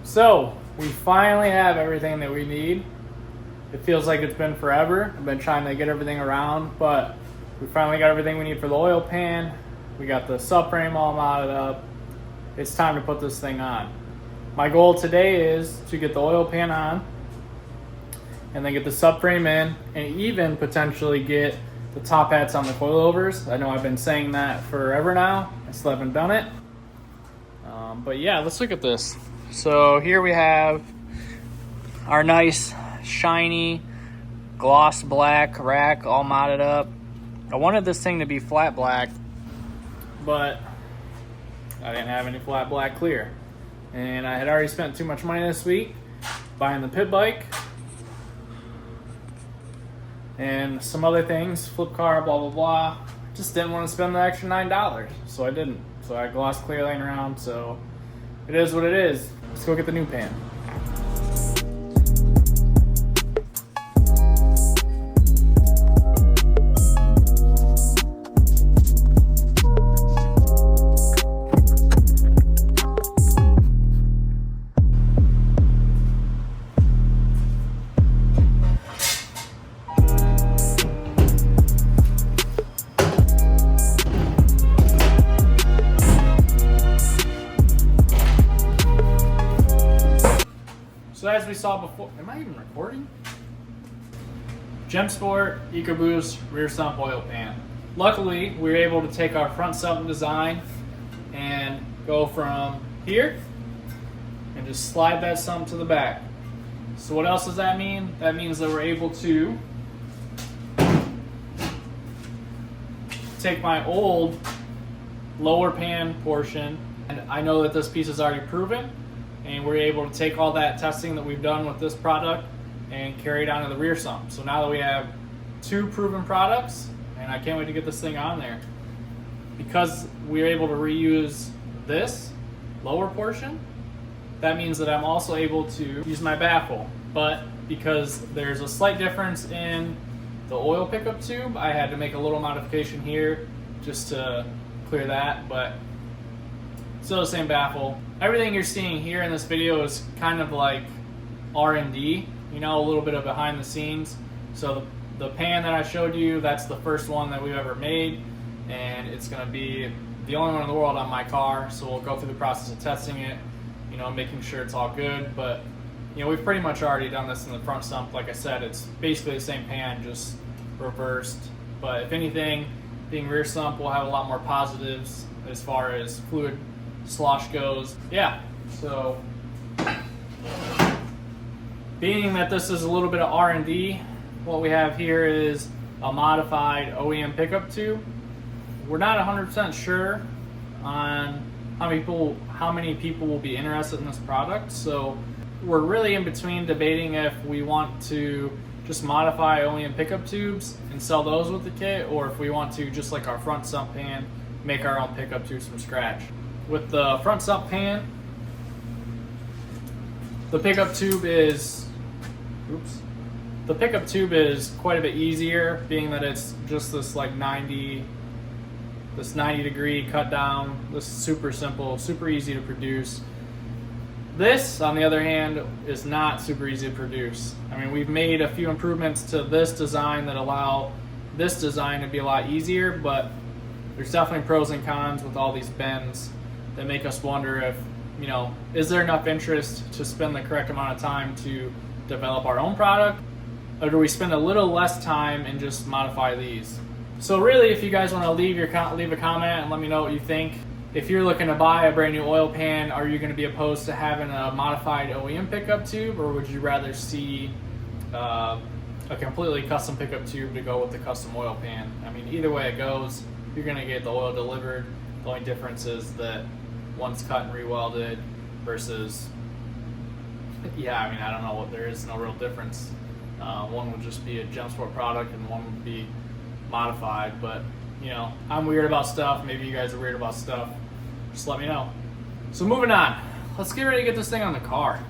So we finally have everything that we need. It feels like it's been forever. I've been trying to get everything around, but we finally got everything we need for the oil pan. We got the subframe all mounted up. It's time to put this thing on. My goal today is to get the oil pan on and then get the subframe in and even potentially get the top hats on the coilovers. I know I've been saying that forever now. I still haven't done it. But yeah, let's look at this. So here we have our nice shiny gloss black rack all modded up. I wanted this thing to be flat black, but I didn't have any flat black clear. And I had already spent too much money this week buying the pit bike and some other things, flip car, blah, blah, blah. Just didn't want to spend the extra $9, so I didn't. So I gloss clear laying around, so it is what it is. Let's go get the new pan. So as we saw before, am I even recording? Gem Sport, Ecoboost, rear sump oil pan. Luckily, we were able to take our front sump design and go from here and just slide that sump to the back. So what else does that mean? That means that we're able to take my old lower pan portion, and I know that this piece is already proven, and we're able to take all that testing that we've done with this product and carry it onto the rear sump. So now that we have two proven products, and I can't wait to get this thing on there. Because we're able to reuse this lower portion, that means that I'm also able to use my baffle. But because there's a slight difference in the oil pickup tube, I had to make a little modification here just to clear that, but still the same baffle. Everything you're seeing here in this video is kind of like R&D, you know, a little bit of behind the scenes. So the pan that I showed you, that's the first one that we've ever made, and it's gonna be the only one in the world on my car. So we'll go through the process of testing it, you know, making sure it's all good. But you know, we've pretty much already done this in the front sump. Like I said, it's basically the same pan, just reversed. But if anything, being rear sump will have a lot more positives as far as fluid slosh goes. Yeah, so being that this is a little bit of R&D, what we have here is a modified OEM pickup tube. We're not 100% sure on how many people will be interested in this product, so we're really in between debating if we want to just modify OEM pickup tubes and sell those with the kit, or if we want to, just like our front sump pan, make our own pickup tubes from scratch. With the front sump pan, the pickup tube is quite a bit easier, being that it's just this like 90 degree cut down. This is super simple, super easy to produce. This, on the other hand, is not super easy to produce. I mean, we've made a few improvements to this design that allow this design to be a lot easier, but there's definitely pros and cons with all these bends that make us wonder if, you know, is there enough interest to spend the correct amount of time to develop our own product, or do we spend a little less time and just modify these? So really, if you guys want to leave a comment and let me know what you think. If you're looking to buy a brand new oil pan, are you going to be opposed to having a modified OEM pickup tube, or would you rather see a completely custom pickup tube to go with the custom oil pan? I mean, either way it goes, you're going to get the oil delivered. The only difference is that one's cut and rewelded versus, yeah, I mean, I don't know what, there is no real difference. One would just be a Gem Sport product and one would be modified, but you know, I'm weird about stuff. Maybe you guys are weird about stuff. Just let me know. So moving on, let's get ready to get this thing on the car.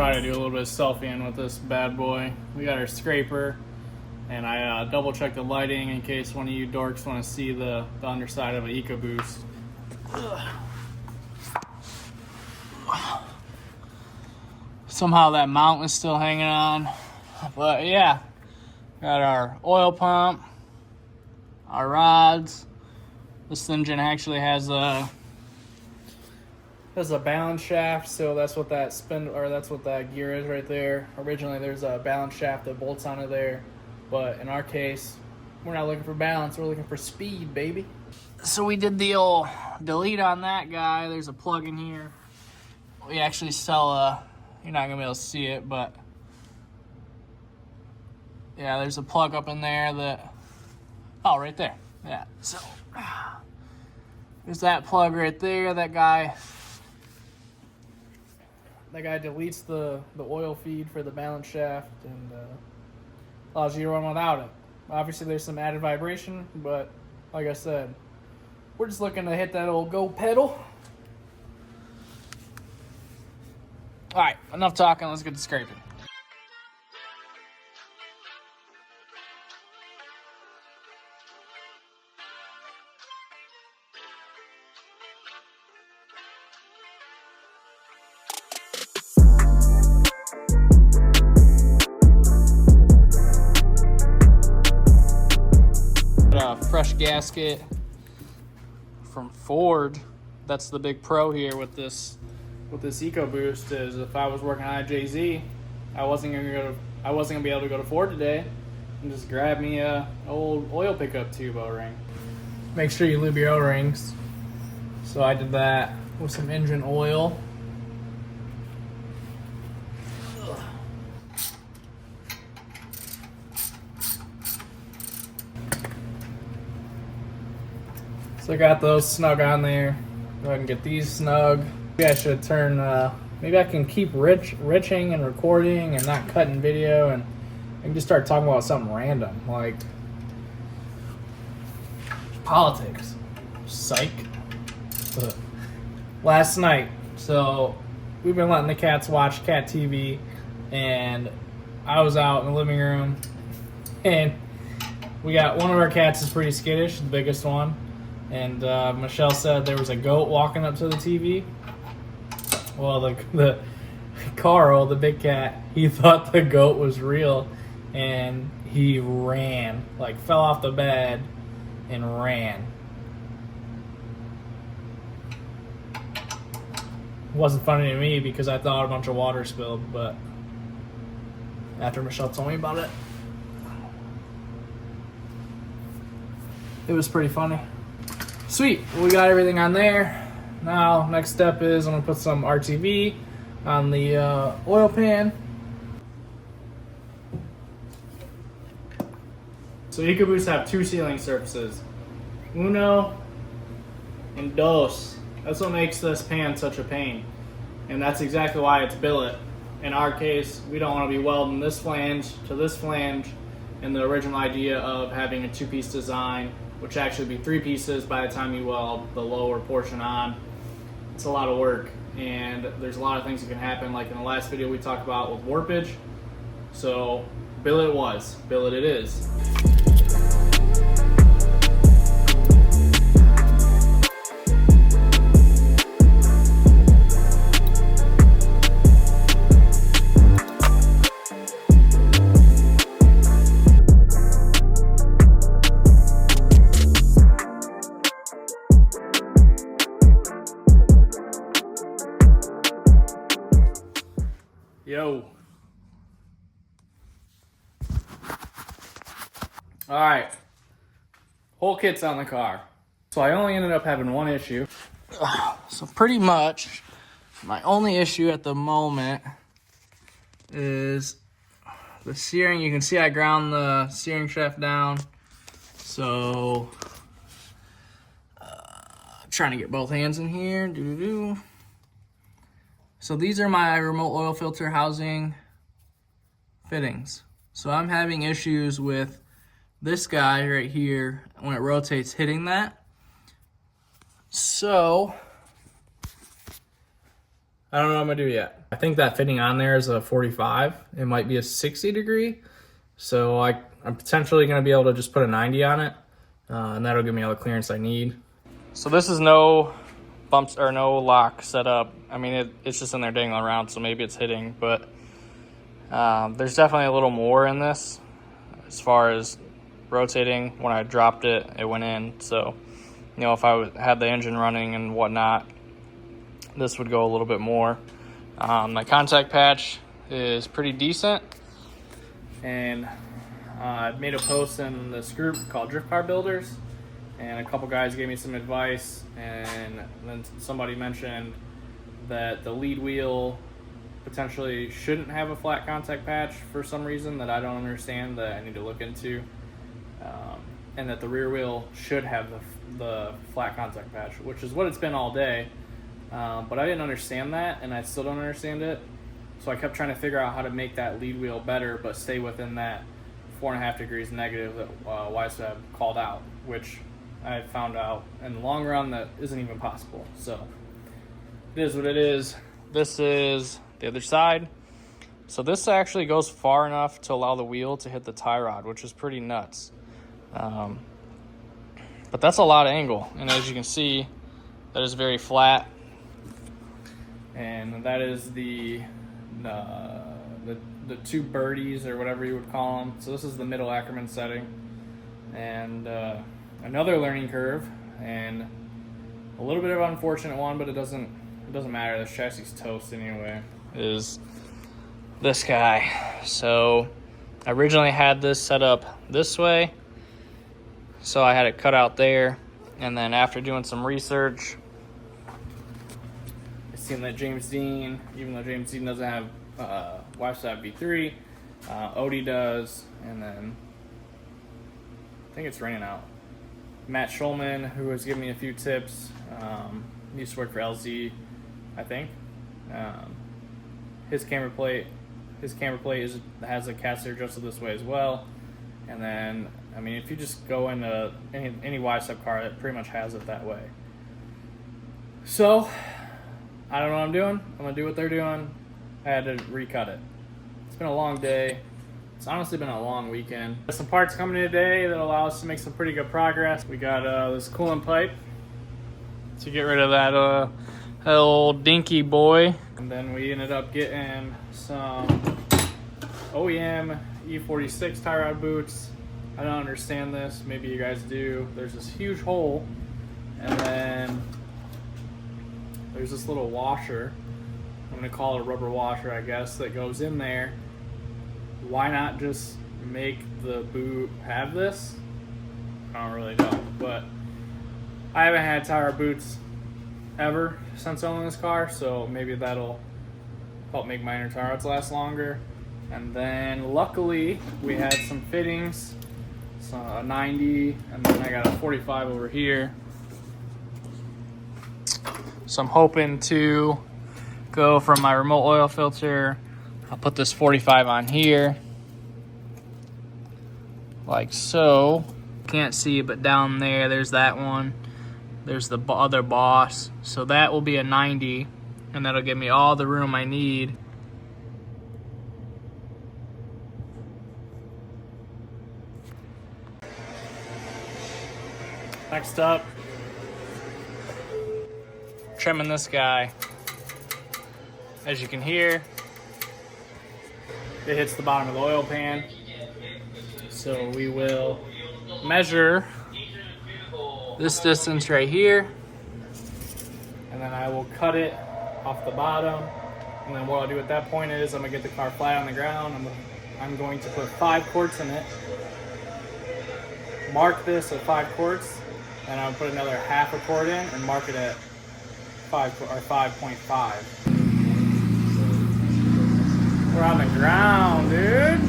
try to do a little bit of selfieing with this bad boy. We got our scraper, and I double checked the lighting in case one of you dorks want to see the underside of an Ecoboost. Somehow that mount is still hanging on, but yeah, got our oil pump, our rods. This engine actually has a balance shaft, so that's what that that's what that gear is right there. Originally there's a balance shaft that bolts onto there, but in our case, we're not looking for balance, we're looking for speed, baby. So we did the old delete on that guy. There's a plug in here. We actually sell you're not gonna be able to see it, but yeah, there's a plug up in there that, oh, right there. Yeah, so there's that plug right there. That guy deletes the oil feed for the balance shaft and allows you to run without it. Obviously there's some added vibration, but like I said, we're just looking to hit that old go pedal. All right, enough talking, let's get to scraping. Fresh gasket from Ford. That's the big pro here with this Ecoboost, is if I was working on a JZ, I wasn't gonna be able to go to Ford today and just grab me a old oil pickup tube O-ring. Make sure you lube your O-rings. So I did that with some engine oil. So I got those snug on there. Go ahead and get these snug. Maybe I should turn, maybe I can keep riching and recording and not cutting video, and I can just start talking about something random, like politics. Psych. But last night, so we've been letting the cats watch cat TV, and I was out in the living room, and we got one of our cats is pretty skittish, the biggest one. And Michelle said there was a goat walking up to the TV. Well, the Carl, the big cat, he thought the goat was real, and he ran, like fell off the bed and ran. It wasn't funny to me because I thought a bunch of water spilled, but after Michelle told me about it, it was pretty funny. Sweet, well, we got everything on there. Now, next step is I'm gonna put some RTV on the oil pan. So Ecoboost have two sealing surfaces, uno and dos. That's what makes this pan such a pain, and that's exactly why it's billet. In our case, we don't want to be welding this flange to this flange, and the original idea of having a two-piece design, which actually be three pieces by the time you weld the lower portion on. It's a lot of work, and there's a lot of things that can happen, like in the last video we talked about with warpage. So billet it is. Yo. Alright. Whole kit's on the car. So I only ended up having one issue. So pretty much my only issue at the moment is the steering. You can see I ground the steering shaft down. So trying to get both hands in here. Doo-doo-doo. So these are my remote oil filter housing fittings. So I'm having issues with this guy right here when it rotates hitting that. So I don't know what I'm gonna do yet. I think that fitting on there is a 45. It might be a 60 degree. So I'm potentially gonna be able to just put a 90 on it. And that'll give me all the clearance I need. So this is no bumps or no lock set up. I mean, it's just in there dangling around, so maybe it's hitting, but there's definitely a little more in this as far as rotating. When I dropped it, it went in. So, you know, if I had the engine running and whatnot, this would go a little bit more. My contact patch is pretty decent. And I made a post in this group called Drift Car Builders, and a couple guys gave me some advice, and then somebody mentioned that the lead wheel potentially shouldn't have a flat contact patch for some reason that I don't understand, that I need to look into, and that the rear wheel should have the flat contact patch, which is what it's been all day, but I didn't understand that, and I still don't understand it. So I kept trying to figure out how to make that lead wheel better, but stay within that 4.5 degrees negative that YSAB called out, which I found out in the long run that isn't even possible. So it is what it is. This is the other side. So this actually goes far enough to allow the wheel to hit the tie rod, which is pretty nuts. But that's a lot of angle. And as you can see, that is very flat. And that is the two birdies, or whatever you would call them. So this is the middle Ackerman setting, and another learning curve, and a little bit of an unfortunate one, but it doesn't matter. This chassis is toast anyway. Is this guy. So I originally had this set up this way, so I had it cut out there, and then after doing some research, I seen that James Dean, even though James Dean doesn't have YSAB V3, Odie does, and then I think it's raining out. Matt Schulman, who has given me a few tips, used to work for LZ, I think. His camber plate has a caster adjusted this way as well. And then, I mean, if you just go into any YSAB car, it pretty much has it that way. So I don't know what I'm doing. I'm gonna do what they're doing. I had to recut it. It's been a long day. It's honestly been a long weekend. There's some parts coming in today that allow us to make some pretty good progress. We got this coolant pipe to get rid of that old dinky boy. And then we ended up getting some OEM E46 tie rod boots. I don't understand this. Maybe you guys do. There's this huge hole, and then there's this little washer. I'm gonna call it a rubber washer, I guess, that goes in there. Why not just make the boot have this? I don't really know, but I haven't had tie rod boots ever since owning this car, so maybe that'll help make my inner tie rods last longer. And then luckily we had some fittings, so a 90, and then I got a 45 over here. So I'm hoping to go from my remote oil filter. I'll put this 45 on here, like so. Can't see, but down there, there's that one. There's the other boss. So that will be a 90, and that'll give me all the room I need. Next up, trimming this guy. As you can hear, it hits the bottom of the oil pan. So we will measure this distance right here, and then I will cut it off the bottom. And then what I'll do at that point is I'm gonna get the car flat on the ground. I'm going to put 5 quarts in it, mark this at 5 quarts, and I'll put another half a quart in and mark it at 5.5. We're on the ground, dude.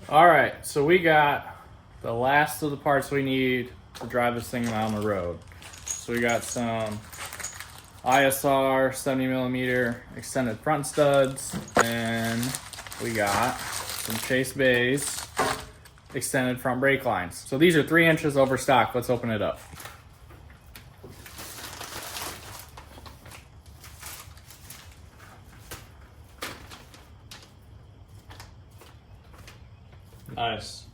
All right, so we got the last of the parts we need to drive this thing down the road. So we got some ISR 70mm extended front studs, and we got some Chase Bays extended front brake lines. So these are 3 inches over stock. Let's open it up. Nice.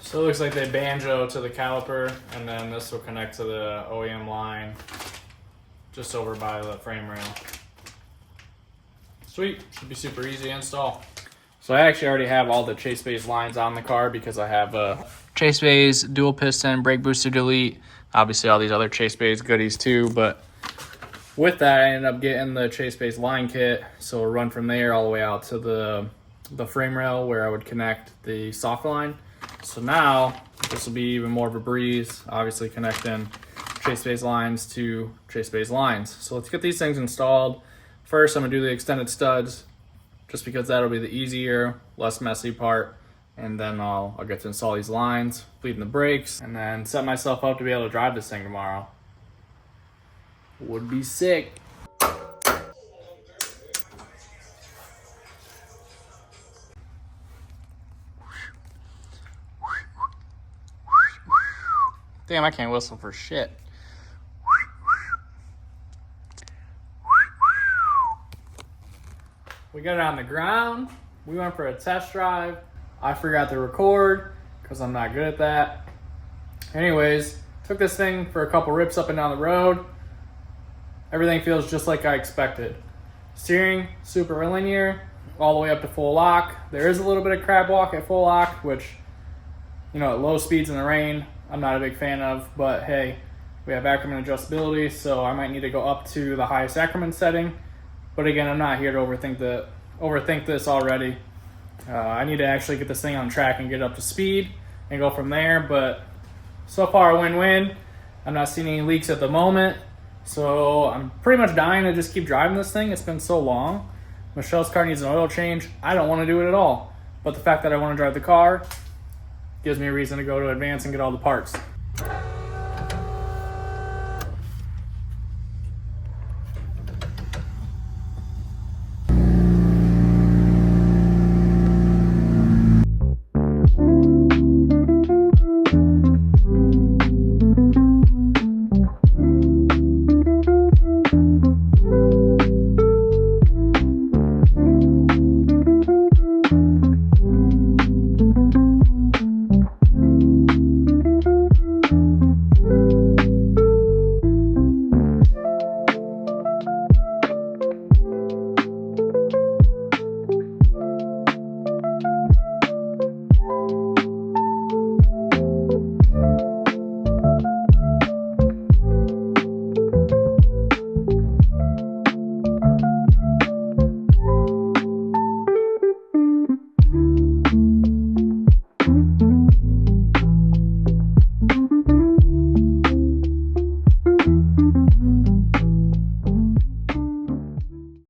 So it looks like they banjo to the caliper, and then this will connect to the OEM line just over by the frame rail. Sweet, should be super easy to install. So I actually already have all the Chase Bays lines on the car because I have Chase Bays dual piston brake booster delete. Obviously all these other Chase Bays goodies too, but with that I ended up getting the Chase Bays line kit. So it'll run from there all the way out to the frame rail where I would connect the soft line. So now this will be even more of a breeze, obviously connecting Chase Bays lines to Chase Bays lines. So let's get these things installed. First, I'm gonna do the extended studs just because that'll be the easier, less messy part. And then I'll get to install these lines, bleeding the brakes, and then set myself up to be able to drive this thing tomorrow. Would be sick. Damn, I can't whistle for shit. We got it on the ground. We went for a test drive. I forgot to record because I'm not good at that. Anyways, took this thing for a couple rips up and down the road. Everything feels just like I expected. Steering, super linear, all the way up to full lock. There is a little bit of crab walk at full lock, which, you know, at low speeds in the rain, I'm not a big fan of, but hey, we have Ackerman adjustability, so I might need to go up to the highest Ackerman setting. But again, I'm not here to overthink this already. I need to actually get this thing on track and get up to speed and go from there, but so far a win-win. I'm not seeing any leaks at the moment, so I'm pretty much dying to just keep driving this thing. It's been so long. Michelle's car needs an oil change. I don't want to do it at all, but the fact that I want to drive the car gives me a reason to go to Advance and get all the parts.